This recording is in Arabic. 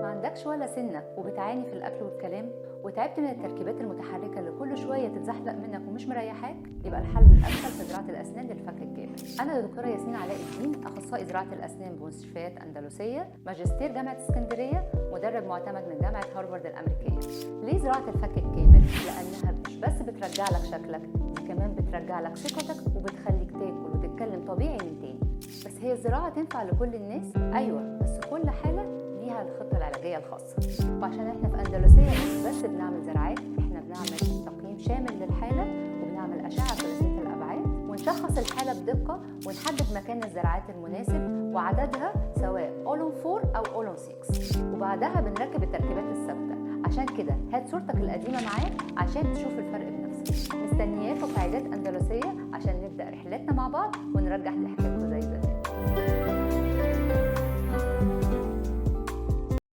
ما عندكش ولا سنة وبتعاني في الأكل والكلام وتعبت من التركيبات المتحركة اللي كل شوية تتزحلق منك ومش مريحاك، يبقى الحل الأمثل في زراعة الأسنان للفك الكامل. أنا دكتورة ياسمين علاء الدين، أخصائي زراعة الأسنان بمستشفيات أندلسية، ماجستير جامعة اسكندرية، مدرب معتمد من جامعة هارفارد الأمريكية. ليه زراعة الفك الكامل؟ لأنها مش بس بترجع لك شكلك، دي كمان بترجع لك ثقتك وبتخليك تاكل وتتكلم طبيعي من تاني. بس هي الزراعة تنفع لكل الناس؟ أيوة، بس كل حالة ليها الخطة العلاجية الخاصة. وعشان احنا في أندلسية مش بس بنعمل زراعات، احنا بنعمل تقييم شامل للحالة وبنعمل أشعة ثلاثية الأبعاد ونشخص الحالة بدقة ونحدد مكان الزراعات المناسب وعددها سواء أولون 4 أو أولون 6، وبعدها بنركب التركيبات الثابتة. عشان كده هات صورتك القديمة معاك عشان تشوف الفرق بنفسك. مستنياكم في عيادات أندلسية عشان نبدأ رحلتنا مع بعض ونرجع ضحكتنا.